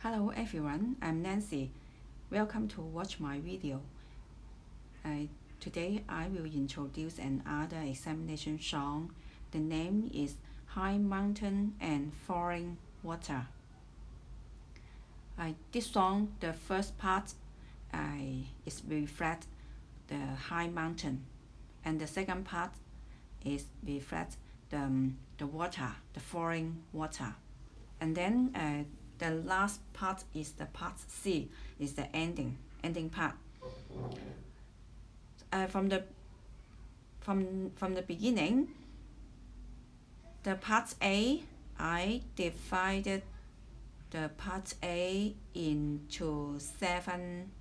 Hello everyone, I'm Nancy. Welcome to watch my video. Today I will introduce another examination song. The name is High Mountain and Falling Water. This song, the first part is reflect the high mountain, and the second part is reflect the water, the falling water, and then the last part is the part C, is the ending part. From the beginning, the part A, I divided the part A into seven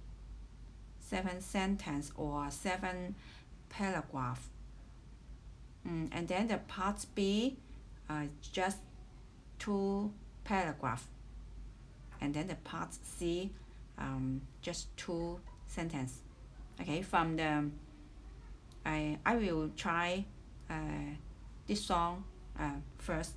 sentences or 7 paragraphs, and then the part B, just 2 paragraphs, and then the part C, just 2 sentences. Okay, from the I will try this song first.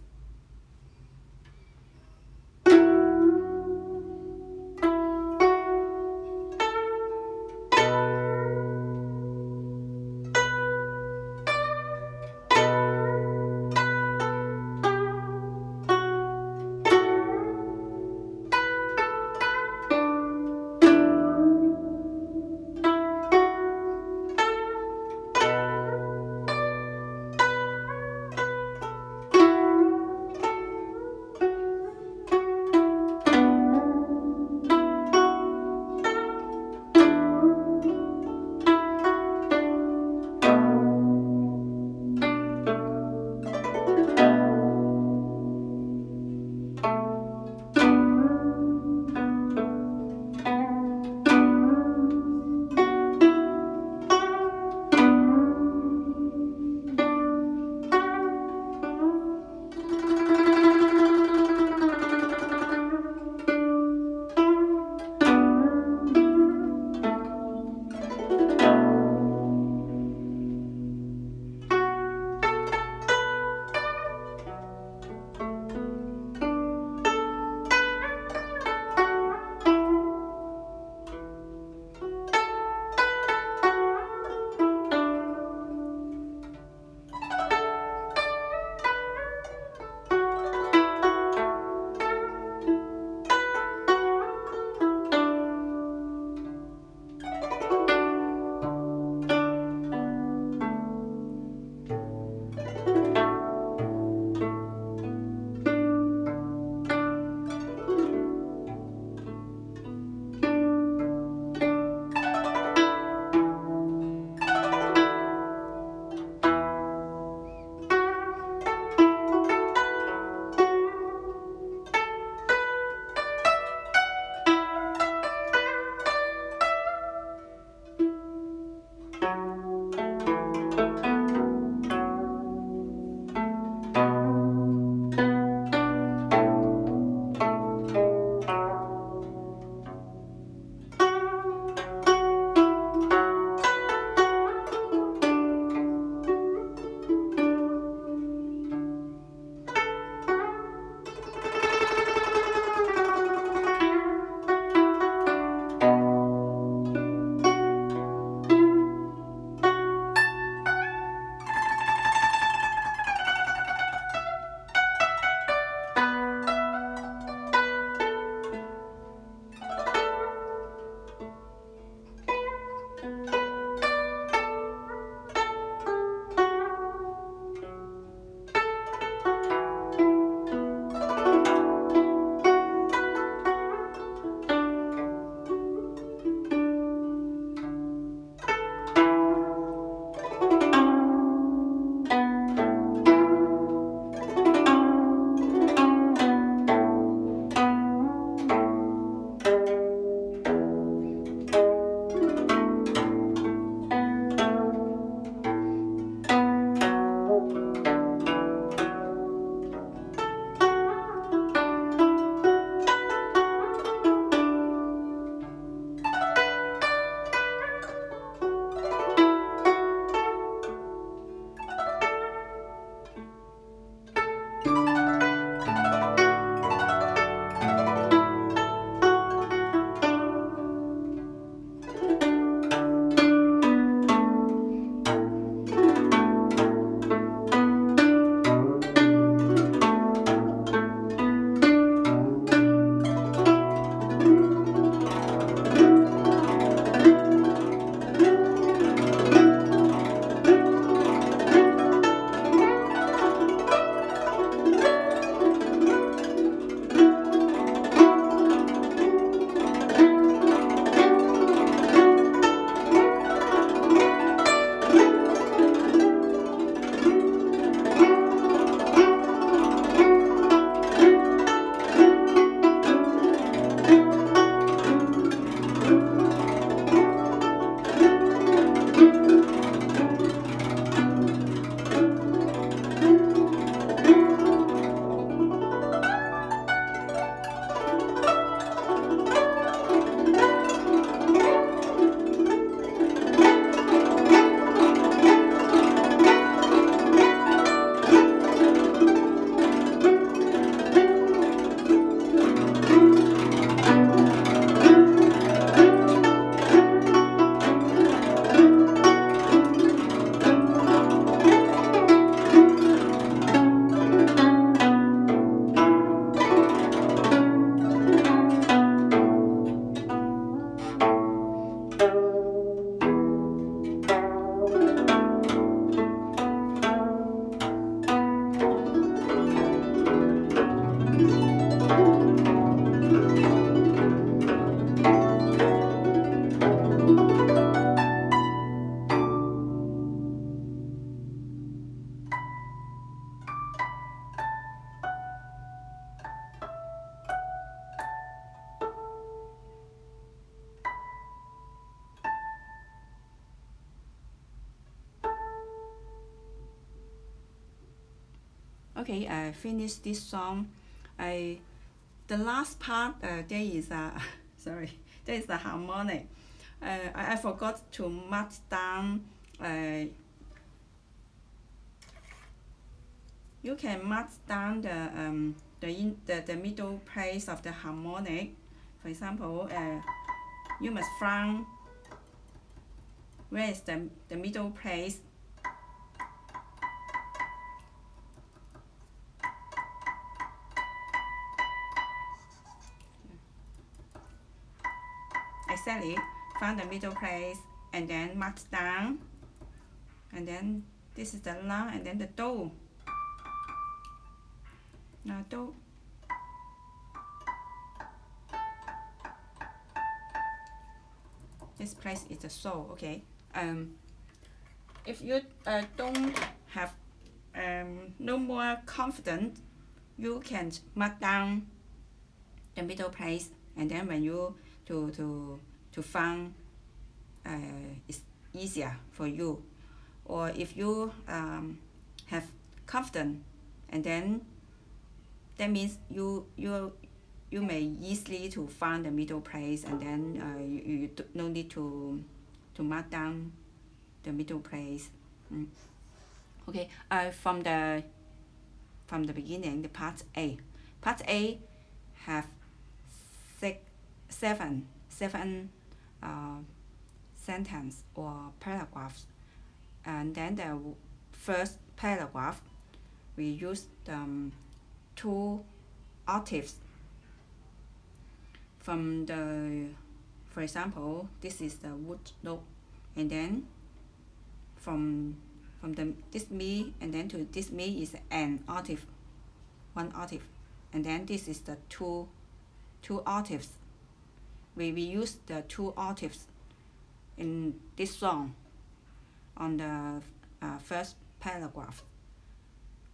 Okay, I finished this song. The last part there is a sorry, there is the harmonic. I forgot to mark down. You can mark down the middle place of the harmonic. For example, you must find where is the middle place. Exactly, find the middle place and then mark down. And then this is the la, and then the do. Now do. This place is the so. Okay. If you don't have no more confident, you can mark down the middle place, and then when you to find it's easier for you. Or if you have confidence, and then that means you may easily to find the middle place, and then you no need to mark down the middle place. Okay, from the beginning, the part A. Part A have seven sentence or paragraphs, and then the first paragraph we use 2 octaves. From the, for example, this is the wood note, and then from this mi, and then to this mi is an octave, 1 octave, and then this is the two octaves. We use the 2 octaves in this song on the first paragraph.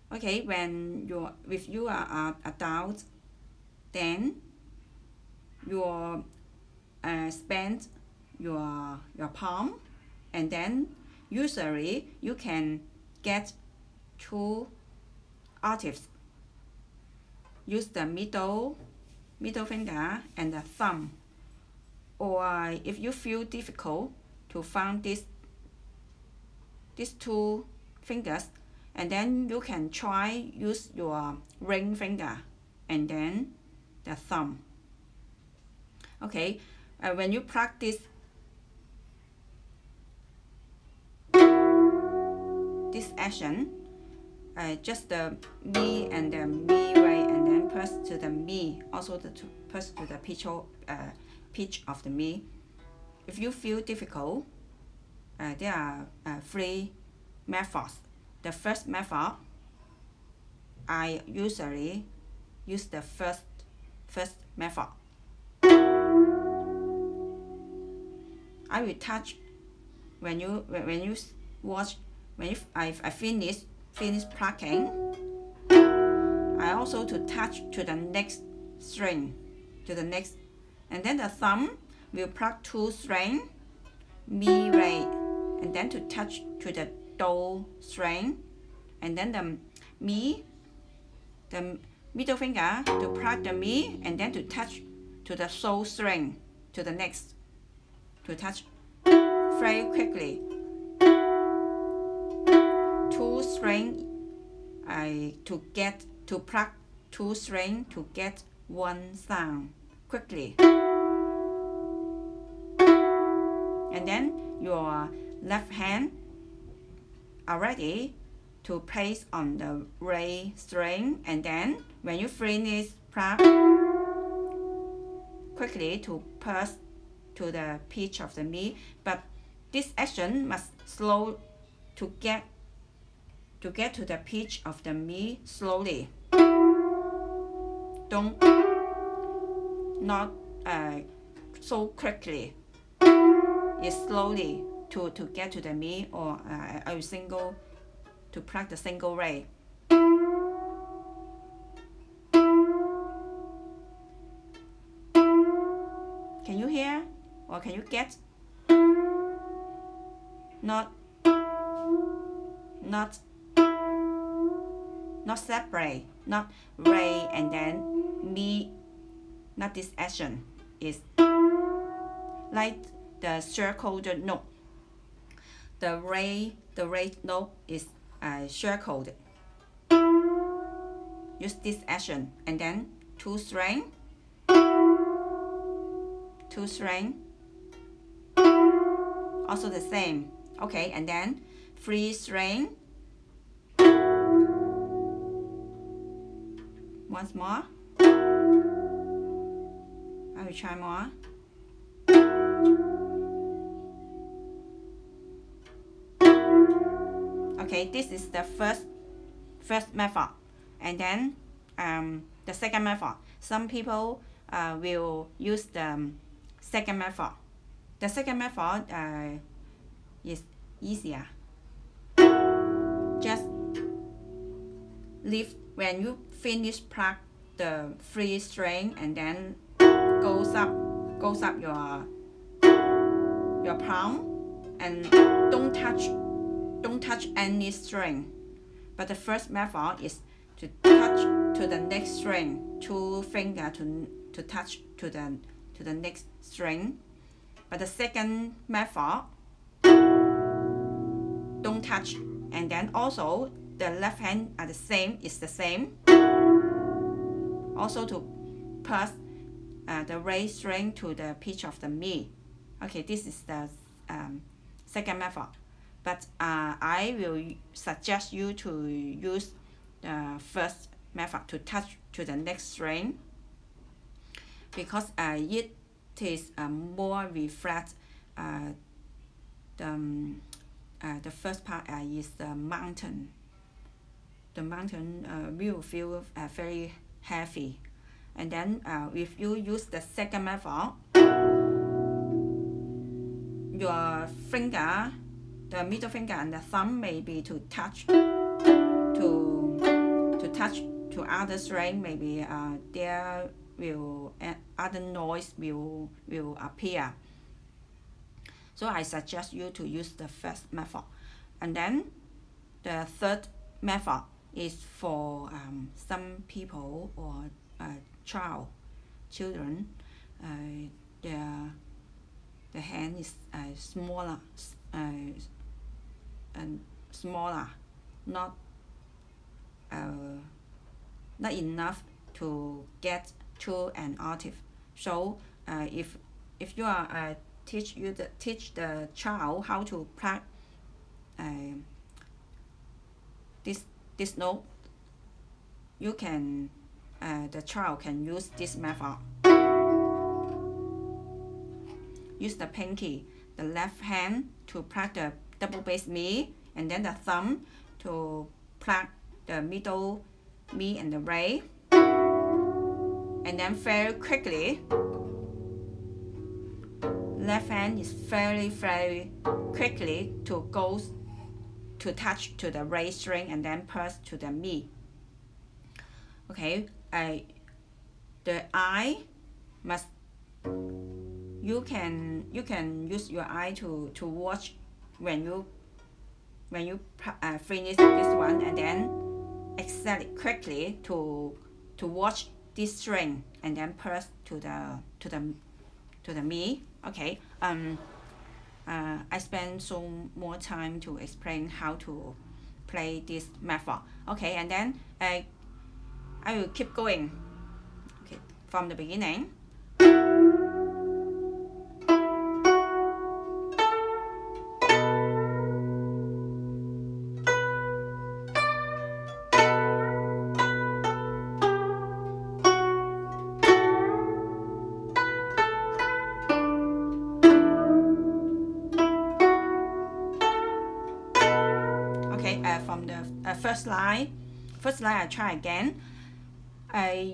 Okay, when you are adult, then you spend your palm, and then usually you can get 2 octaves. Use the middle finger and the thumb. Or if you feel difficult to find these 2 fingers, and then you can try use your ring finger and then the thumb. Okay, when you practice this action, just the mi and the mi right, and then press to the mi, also press to the pitch of the mi. If you feel difficult, there are 3 methods. The first method, I usually use the first method. I will touch when you watch. When I finish plucking, I also to touch to the next string, and then the thumb will pluck 2 string, mi re, and then to touch to the do string, and then the middle finger to pluck the mi, and then to touch to the so string, to the next, to touch very quickly. 2 string, to pluck 2 string to get 1 sound quickly. And then your left hand are ready to place on the re string, and then when you finish pluck, quickly to press to the pitch of the mi. But this action must slow to get to the pitch of the mi slowly. Don't not so quickly. It's slowly to get to the mi, or a single to pluck the single ray. Can you hear, or can you get? Not not separate, not re and then mi, not this action. Is like the circled note. The re note is circled. Use this action and then 2 string, 2 string, also the same. Okay, and then 3 string. Once more. I will try more. Okay, this is the first method, and then the second method. Some people will use the second method. The second method is easier. Just leave when you finish plug the 3 string and then goes up your palm and don't touch any string. But the first method is to touch to the next string, 2 fingers to touch to the next string. But the second method, don't touch, and then also the left hand are the same, is the same. Also to press the right string to the pitch of the mi. Okay, this is the second method. But I will suggest you to use the first method to touch to the next string, because it is more reflect the first part is the mountain. The mountain will feel very heavy, and then if you use the second method, your finger, the middle finger and the thumb maybe to touch to other string, maybe there will other noise will appear. So I suggest you to use the first method. And then the third method is for some people or children, the hand is smaller, and smaller, not enough to get to an octave. So if you are teach the child how to plug this note, you can the child can use this method. Use the pinky, the left hand to plug the double bass mi, and then the thumb to plug the middle mi and the re, and then very quickly left hand is very quickly to go to touch to the re string and then press to the mi. Okay, the eye must, you can use your eye to watch when you finish this one, and then exactly quickly to watch this string and then press to the mi. Okay, I spend so more time to explain how to play this method. Okay, and then I will keep going. Okay, from the beginning. From the first line I try again.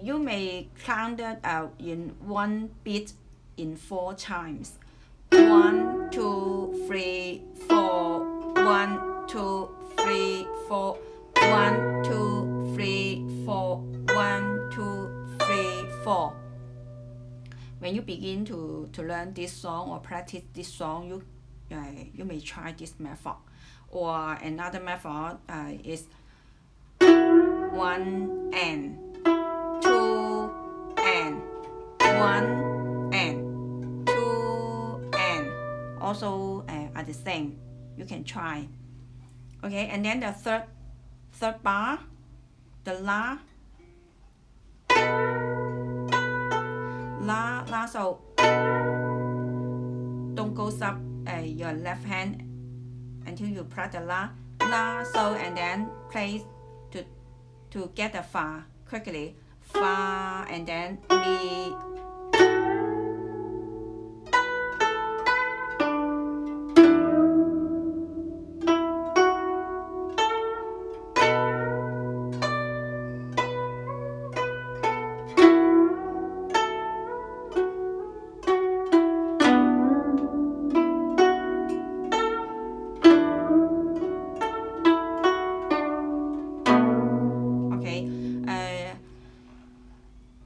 You may count it out in one beat in 4 times. 1, 2, 3, 4. 1, 2, 3, 4. 1, 2, 3, 4. 1, 2, 3, 4. When you begin to learn this song or practice this song, you may try this method. Or another method is 1 and 2 and 1 and 2 and also are the same. You can try. Okay, and then the third bar, the la, so don't go up your left hand until you press the la, so and then play to get the fa quickly, fa and then mi.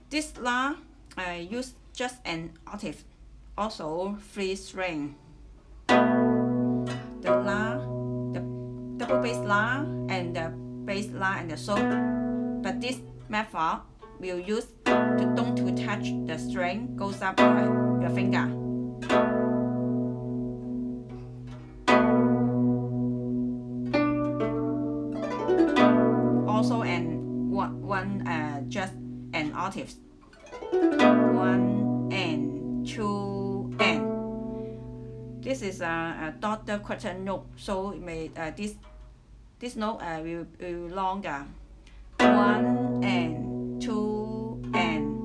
This la use just an octave, also 3 string. The la, the double bass la, and the bass la and the so. But this method will use don't to touch the string, goes up your finger. Also one just an octave. 1 and 2 and. This is a dotted quarter note, so it may this note will longer. 1 and 2 and.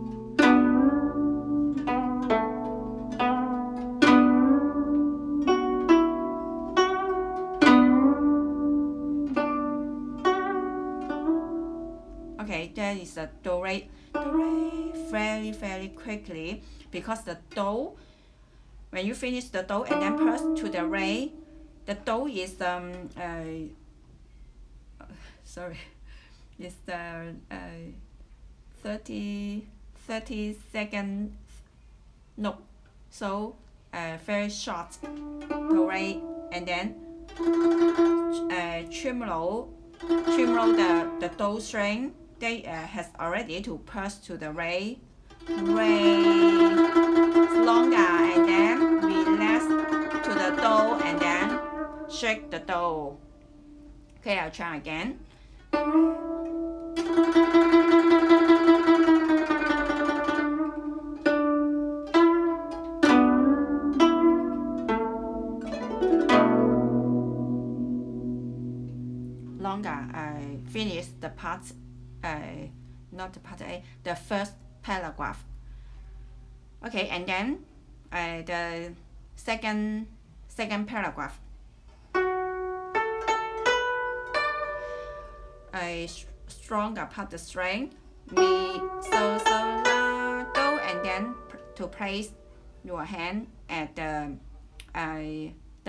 Okay, there is a do re very quickly, because the do, when you finish the do and then press to the re, the do is sorry, it's the 30 second note, so very short do re, and then tremolo the do string. They has already to press to the re longer, and then relax to the do and then shake the do. Okay, I'll try again. Longer. I finish the part. Not the part A, the first paragraph. Okay, and then the second paragraph. A stronger part the string, mi so la do, and then to place your hand at the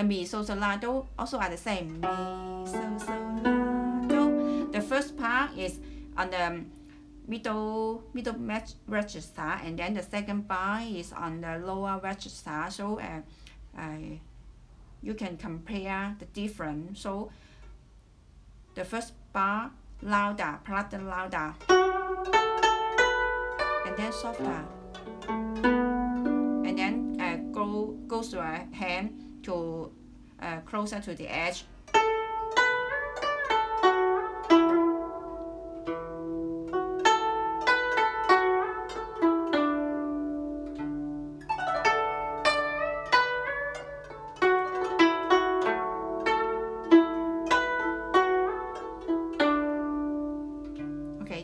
mi so la do also are the same. Mi so la do. The first part is on the middle register, and then the second bar is on the lower register, so you can compare the difference. So the first bar louder, plus the louder, and then softer, and then goes your hand to closer to the edge.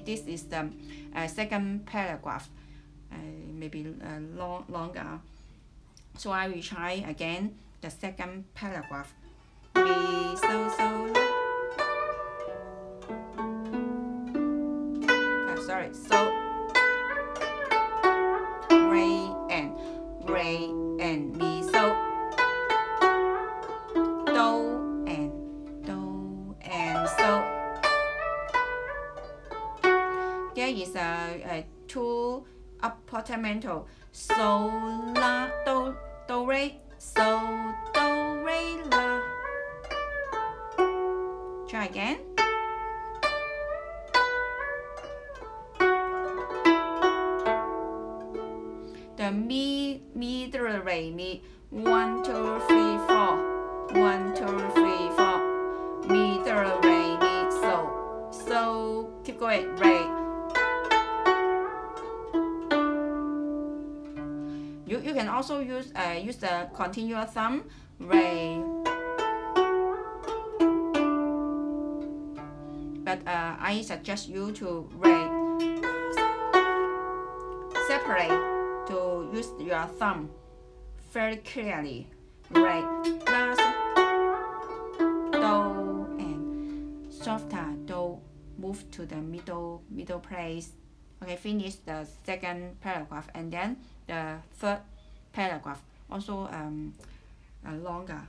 This is the second paragraph, maybe longer. So I will try again the second paragraph. Mi so la. Sorry. So re and mi so. Do and so. There is two upper tempo. So la do re, so do re la. Try again. mi, mi, the re, mi. 1, 2, 3, 4. 1, 2, 3, 4. Mi, the re, mi, so. So keep going, re. You can also use the continuous thumb, re. But I suggest you to re. Separate to use your thumb very clearly. Re, la, do, and softer do. Move to the middle place. Okay, finish the second paragraph, and then the third paragraph also longer.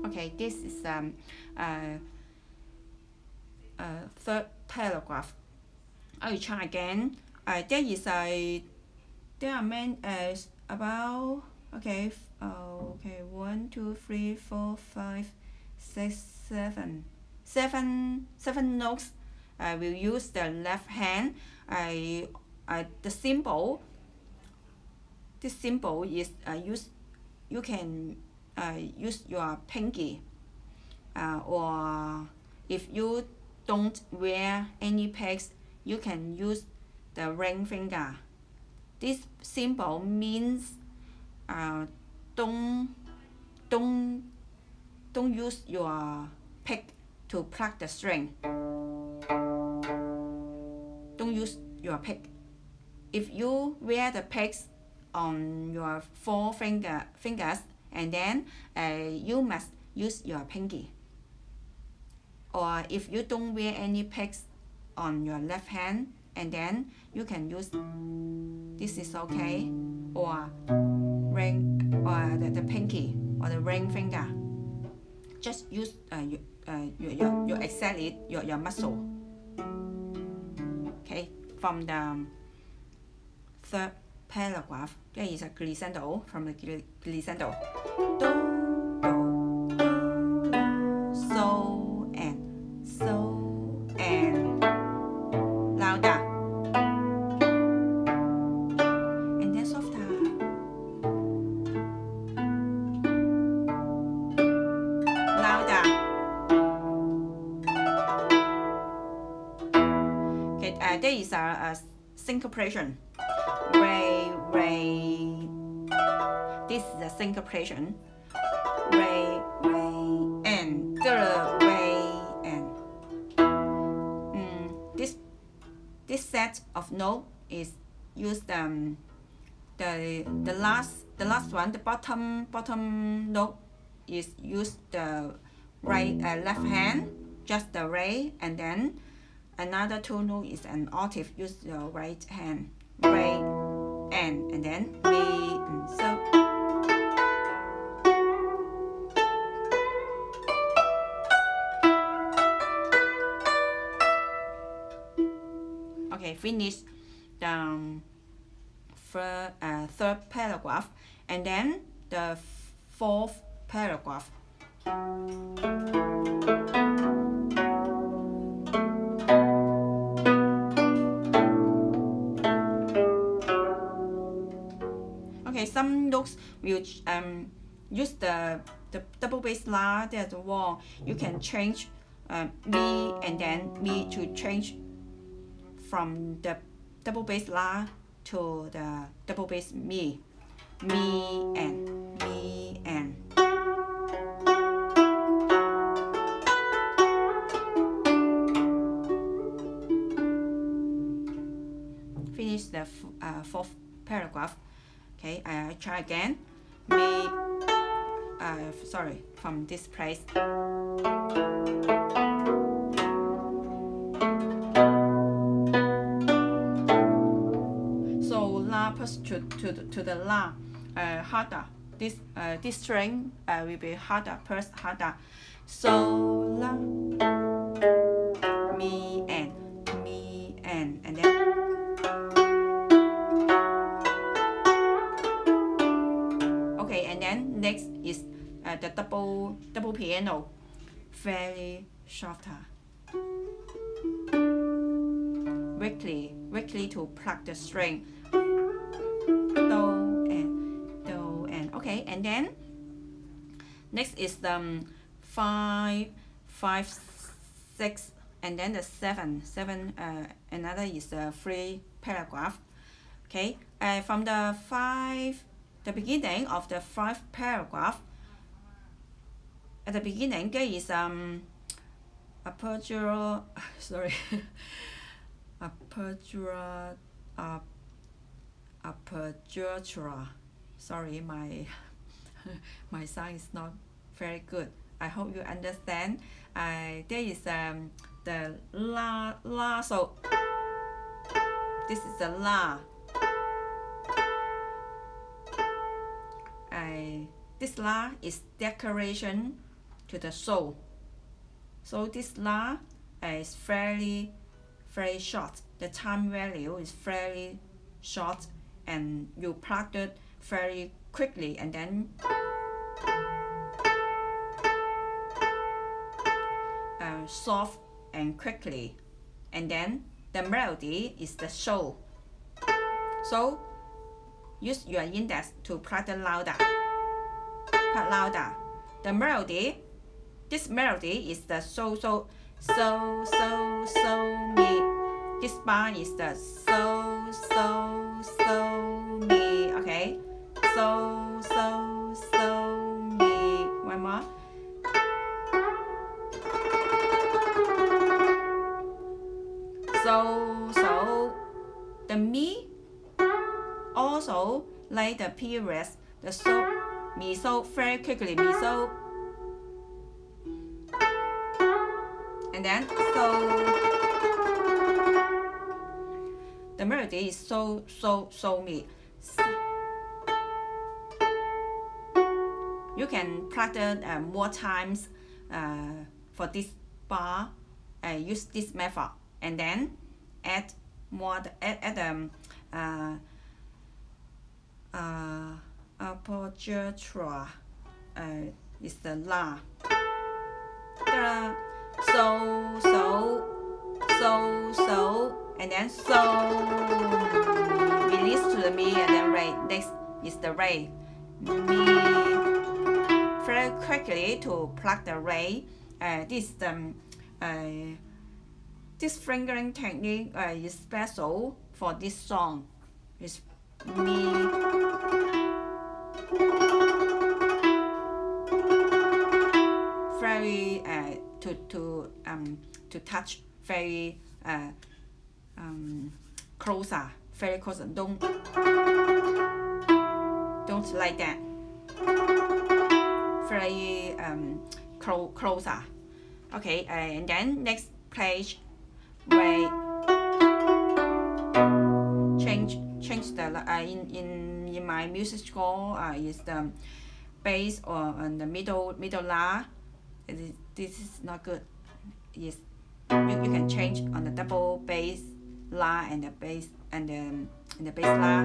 Okay, this is third paragraph. I will try again. There are many about okay 1, 2, 3, 4, 5, 6, 7. Seven notes. I will use the left hand. The symbol. This symbol is you can use your pinky, or if you don't wear any pegs, you can use the ring finger. This symbol means don't use your peg to pluck the string. Don't use your peg. If you wear the pegs on your four fingers, and then you must use your pinky. Or if you don't wear any pegs on your left hand, and then you can use this is okay, or ring, or the pinky, or the ring finger. Just use your exactly your muscle. Okay, from the third paragraph, there is a glissando from the glissando. Do, so and louder, and then softer, louder. Okay, there is a syncopation. Re. This is the syncopation. Re, and re, and. This set of note is used the last one, the bottom note is used the right left hand, just the re, and then another two note is an octave, use the right hand. Re, and then mi, and so. Okay, finish the third paragraph, and then the fourth paragraph. Okay, some notes will use the double bass la. There's a wall. You can change mi and then mi to change from the double bass la to the double bass mi. Mi and. Finish the fourth paragraph. Okay, I try again. Mi, sorry, from this place. push to the la harder. This string will be harder, press harder. So la, mi and then okay, and then next is the double piano, very softer. Weakly to pluck the string. Do and okay, and then next is the 5, 6, and then the 7. Another is the 3 paragraph. Okay, from the beginning of the 5 paragraph. At the beginning there is arpeggiatura. Sorry. Arpeggiatura. Sorry, my sound is not very good. I hope you understand. There is the la. So this is the la. This la is decoration to the soul. So this la is very short. The time value is very short, and you pluck it very quickly, and then soft and quickly, and then the melody is the soul. So use your index to pluck it louder. Pluck louder. The melody. This melody is the so mi. This bar is the so mi. Okay, so mi. One more. So the mi also like the periods, the so mi so very quickly, mi so, and then so the melody is so mi. You can practice more times for this bar. Use this method, and then add more. Add arpeggiatura is the la. So, and then so release to the mi, and then re. Next is the re. Mi. Very quickly to pluck the re. This fingering technique is special for this song. It's mi. Very to touch very closer, very closer. Don't like that. Very closer. Okay, and then next page, where change the in my music score is the bass or on the middle la. This is not good. Yes, you can change on the double bass la and the bass and the bass la.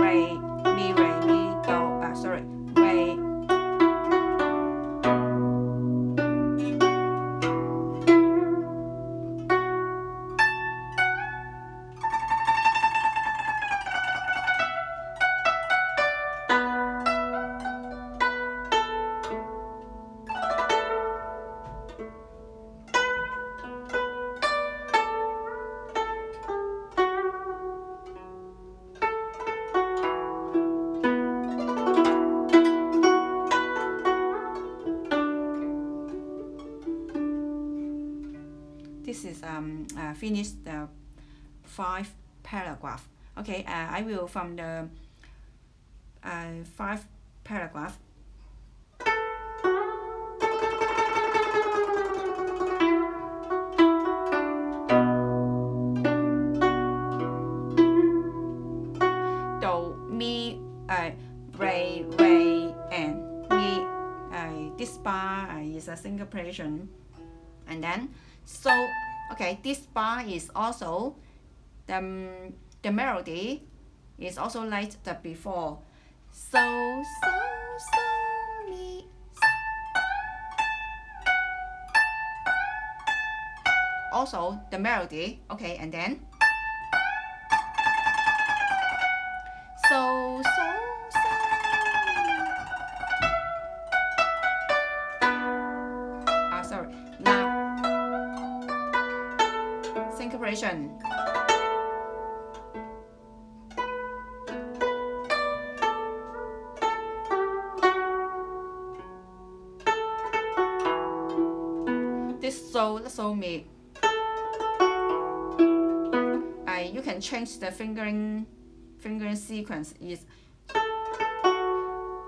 Re mi do. Sorry, re. This is finish the 5 paragraph. Okay, I will from the 5 paragraph. Do is a syncopation. And then so okay, this bar is also the melody is also like the before. So mi. Also the melody, okay, and then so sorry, now syncopation. This so mi. You can change the fingering sequence. Is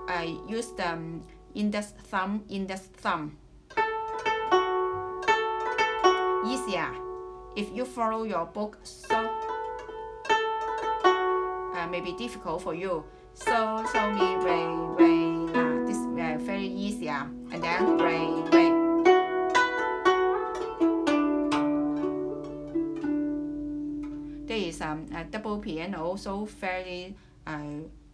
I use the index thumb. Easier if you follow your book, so may be difficult for you. So mi re this very easier, and then re. There is a double piano, so very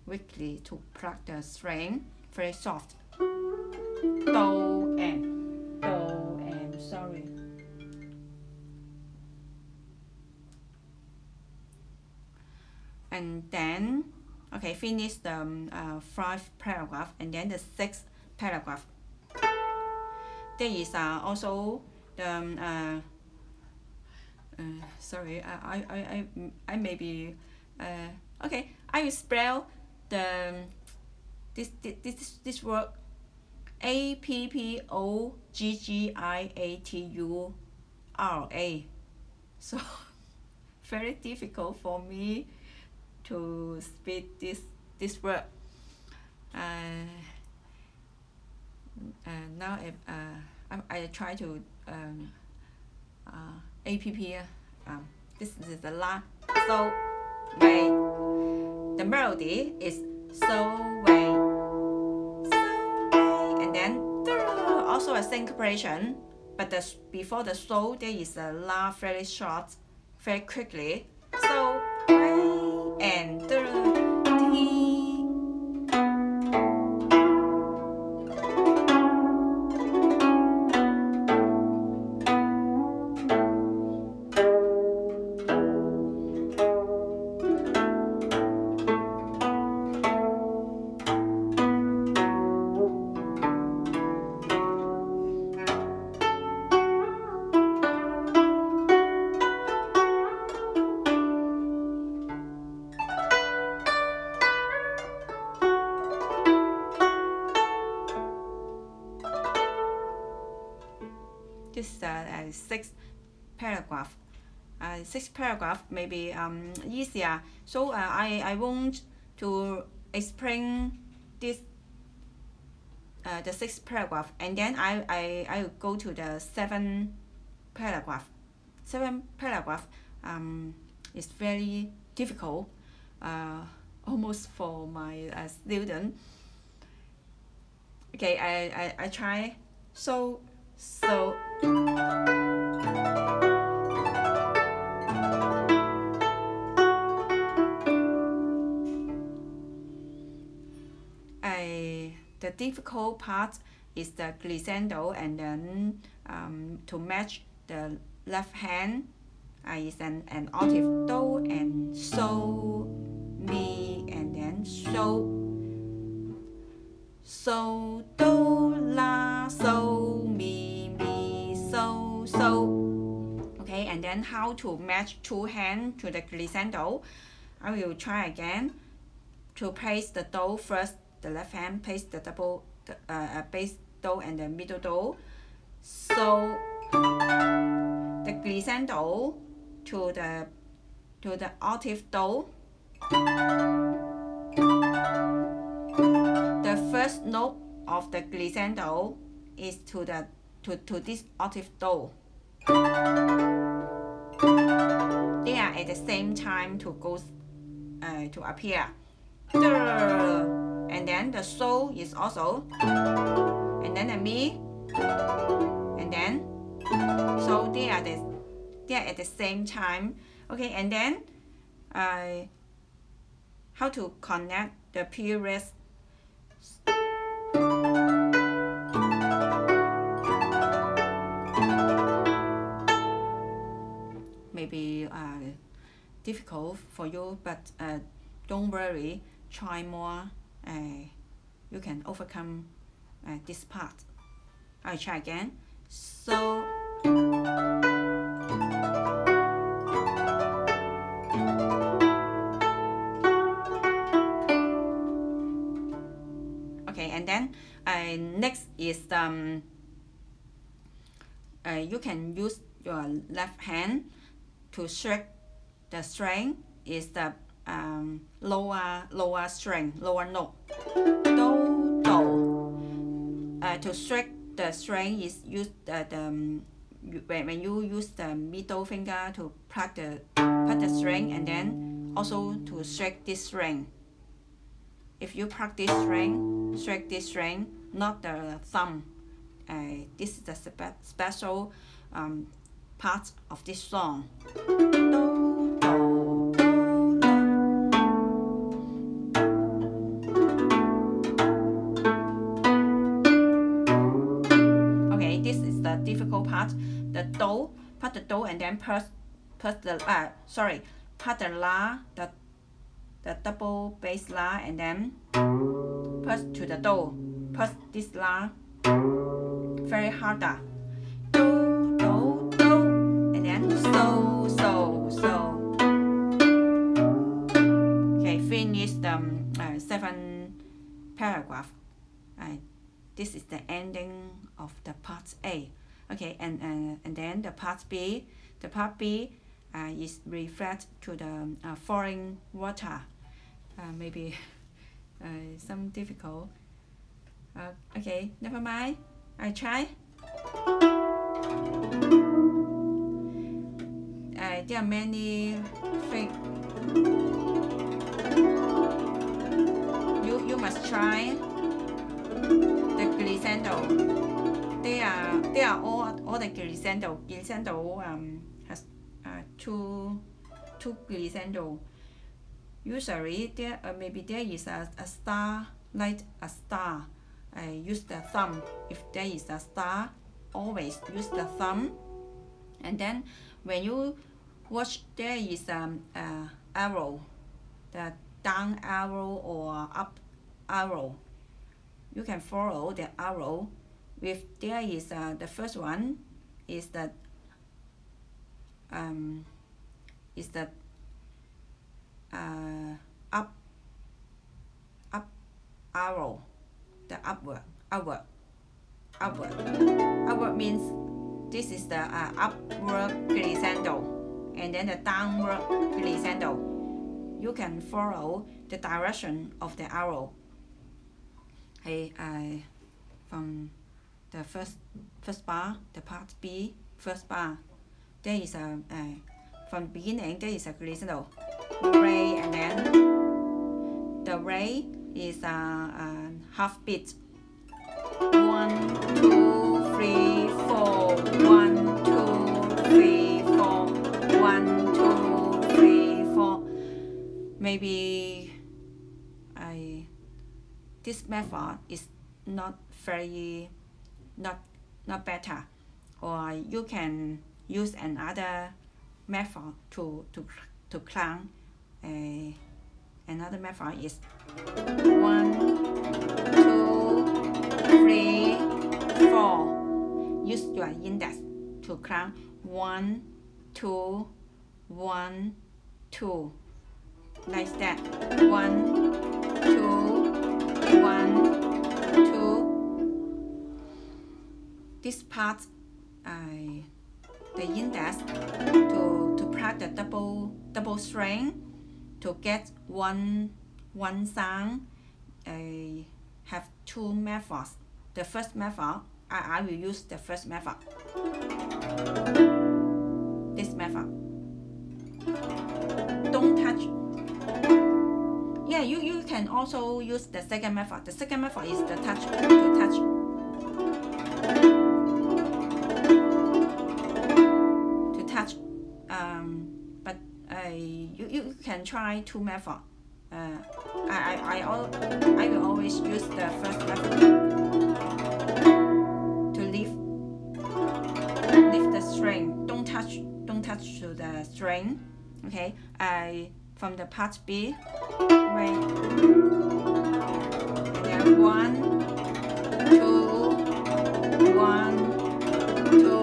weakly to pluck the string, very soft. Do and sorry. And then okay, finish the 5th paragraph, and then the 6th paragraph. There is also the sorry, I maybe okay, I will spell the this word APPOGGIATURA. So very difficult for me to speak this word. Now I try to APP. This is the la. So way. The melody is so way, and then also a syncopation. But before the so, there is a la very short, very quickly. So way and ti. This is 6th paragraph. 6th paragraph may be easier. So I want to explain this the 6th paragraph, and then I will go to the 7th paragraph. 7th paragraph is very difficult, almost for my student. Okay, I try. So the difficult part is the glissando, and then to match the left hand is an octave do and so mi, and then so do la so mi so. Okay, and then how to match two hands to the glissando. I will try again. To place the do first, the left hand place the double bass do and the middle do. So the glissando to the octave do. The first note of the glissando is to this octave do. They are at the same time to go to appear. And then the so is also, and then the mi and then so they are at the same time. Okay, and then how to connect the periods. Maybe difficult for you, but don't worry, try more. You can overcome this part. I'll try again. So okay, and then next is you can use your left hand to strike the string. Is the lower string, lower note, do do. To strike the string is use when you use the middle finger to pluck the string, and then also to strike this string. If you pluck this string, strike this string, not the thumb. This is the special part of this song. Okay, this is the difficult part. The do, put the do, and then press the put the la, the double bass la, and then press to the do. Press this la very harder. Do, do, do, and then so, so, so. Okay, finish the 7 paragraph. This is the ending of the part A. Okay, and then the part B. The part B is reflect to the falling water. Maybe some difficult. Okay, never mind. I try. There are many things. You must try the glissando. They are all the glissando. Glissando has two glissando. Usually there maybe there is a star, like a star. Use the thumb. If there is a star, always use the thumb. And then when you watch, there is arrow, the down arrow or up arrow. You can follow the arrow. If there is the first one is the up arrow, the upward means this is the upward glissando, and then the downward glissando. You can follow the direction of the arrow. Hey, from the first bar, the part B, first bar, there is a from the beginning there is a glissando, re, and then the re is a half beat. 1, 2, 3, 4. 1, 2, 3, 4. 1, 2, 3, 4. Maybe this method is not very not better, or you can use another method to clang. Another method is 1, 2, 3, 4. Use your index to clang 1, 2, 1, 2, like that. 1, 2, 1, 2. This part, the index to press the double string to get one sound. Have two methods. The first method, I will use the first method. This method. Don't touch. Yeah, you can also use the second method. The second method is the touch, to touch. can try two methods. I will always use the first method to lift the string. Don't touch to the string. Okay, from the part B, right, and then 1, 2, 1, 2.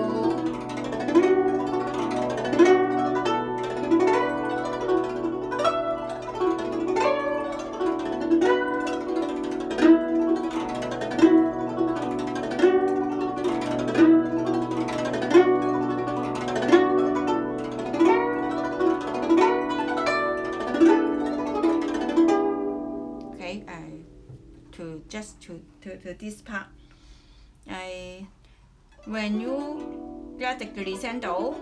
To this part, when you get the glissando,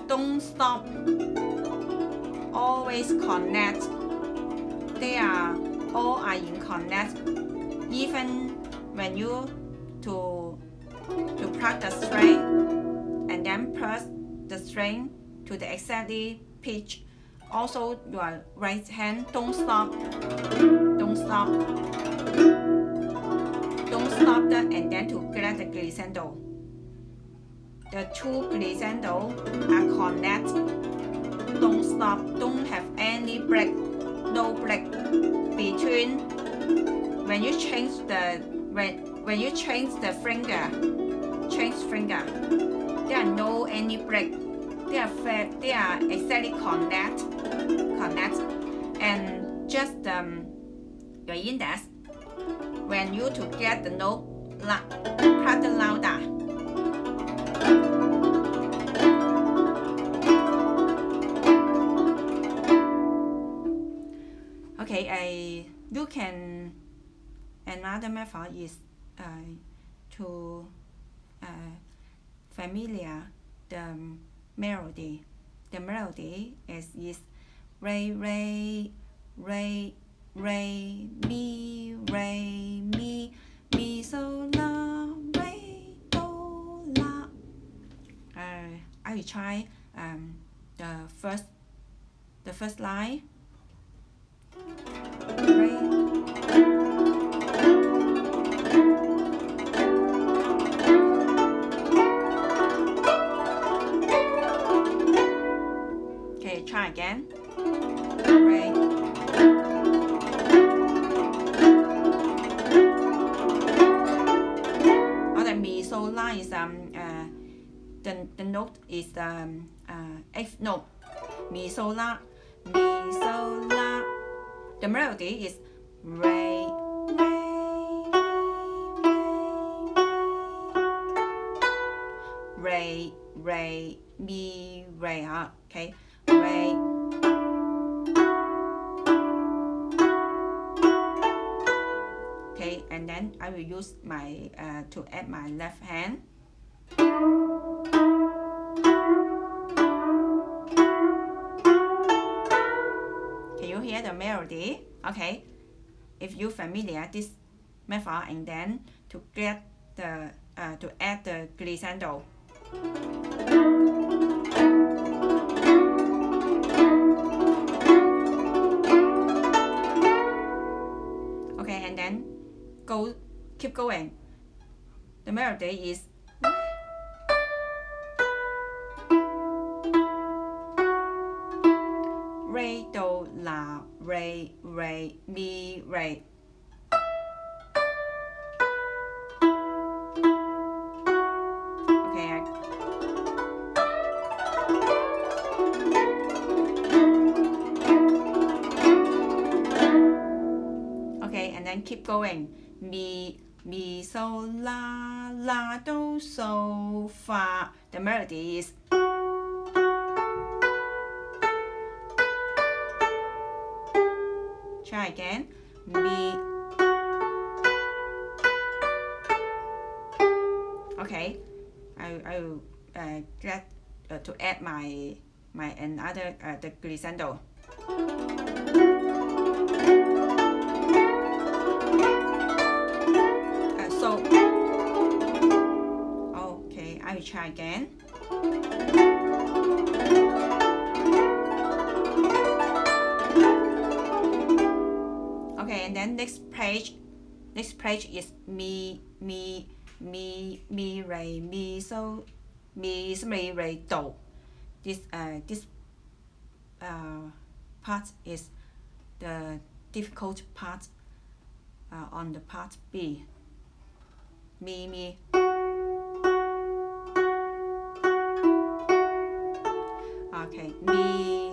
don't stop. Always connect. They are all in connect. Even when you to plug the string and then press the string to the exactly pitch. Also, your right hand don't stop. Don't stop. Don't stop that, and then to get the glissando. The two glissando are connect. Don't stop. Don't have any break. No break between when you change the finger. Change finger. There are no any break. They are exactly connect, and just your index. When you to get the note, press louder. Okay, you can. Another method is to familiar the melody. The melody is re re re re mi re mi so la re do la. I will try the first line. Re. Okay, try again. Re. Mi so la is the note is F note. Mi so la, mi so la. The melody is re re re mi re. Okay, re. Okay, and then I will use my to add my left hand. Can you hear the melody? Okay, if you familiar this method, and then to get the to add the glissando. Okay, and then keep going. The melody is re do la re re mi re. Okay. Okay, and then keep going. Mi so la do so fa. The melody is try again. Mi. Okay, I will get to add my another the glissando. Okay, I will try again. and then next page is mi re mi so re do. This part is the difficult part on the part B. Mi. Okay, mi.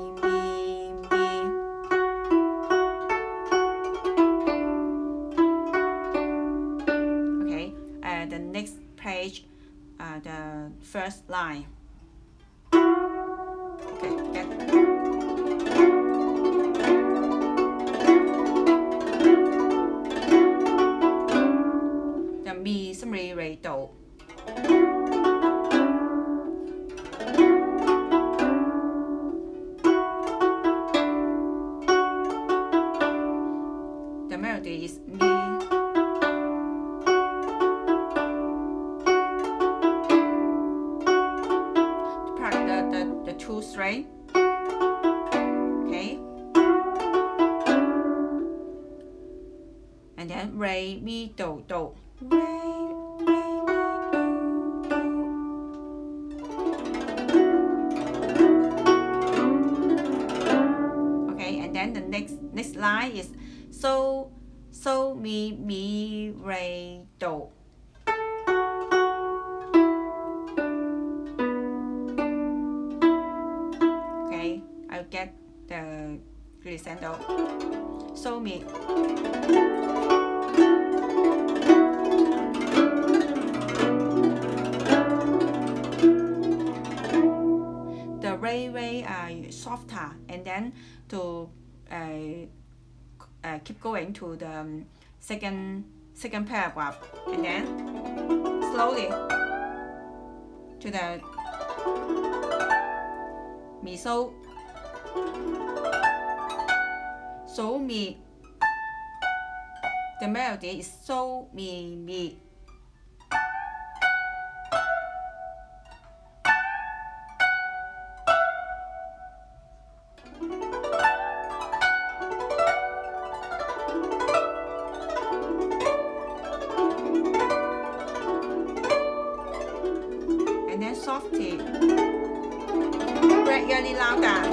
Okay, the next page, the first line. Okay, get. The mi re do. The melody is mi. To practice the two string. Okay. And then re mi do do. Okay, and then the next line is so mi re do. Okay, I'll get the glissando. So mi. The re softer, and then to keep going to the second paragraph, and then slowly to the mi so mi. The melody is so mi. And then softly, gradually louder.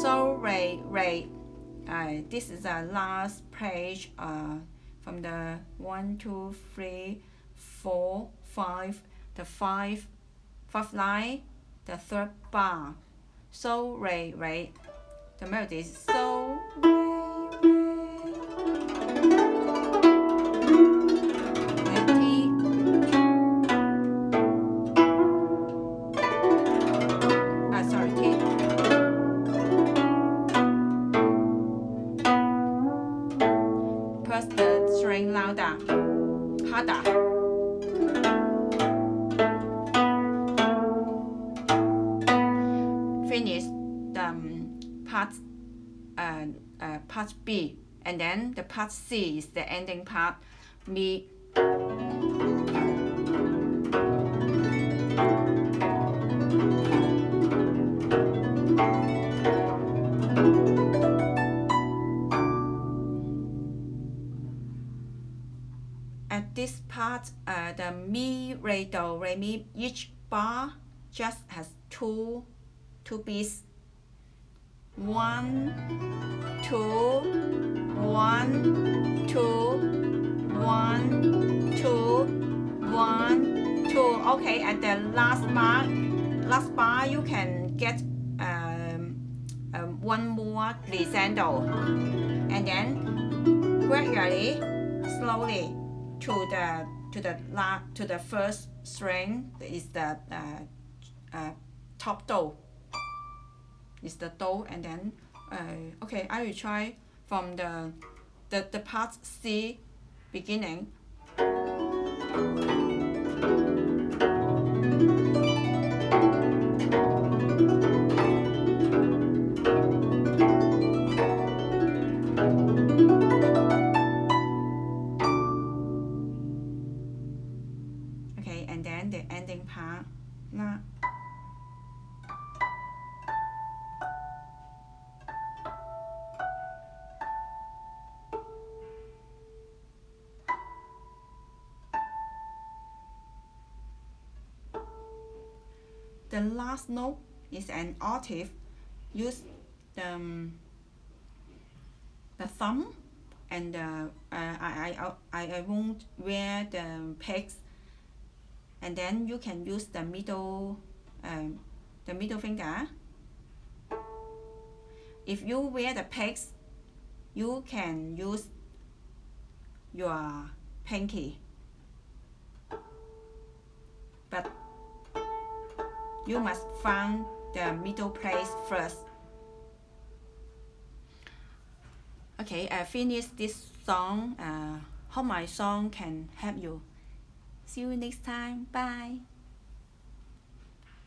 So re. This is the last page from the 1, 2, 3, 4, 5, the fifth line, the third bar. So re. The melody is so re. Press the string louder, harder. Finish the part B, and then the part C is the ending part. Mi. At this part, the mi, re, do, re, mi, each bar just has two beats. 1, 2, 1, 2, 1, 2, 1, 2. Okay, at the last bar you can get one more glissando, and then gradually, slowly to the first string is the top do. Is the do, and then okay, I will try from the part C beginning. Okay, and then the ending part. Now, the last note is an octave. Use the thumb and I won't wear the pegs, and then you can use the middle finger. If you wear the pegs, you can use your pinky, but you must find the middle place first. Okay, I finished this song. Hope my song can help you. See you next time. Bye.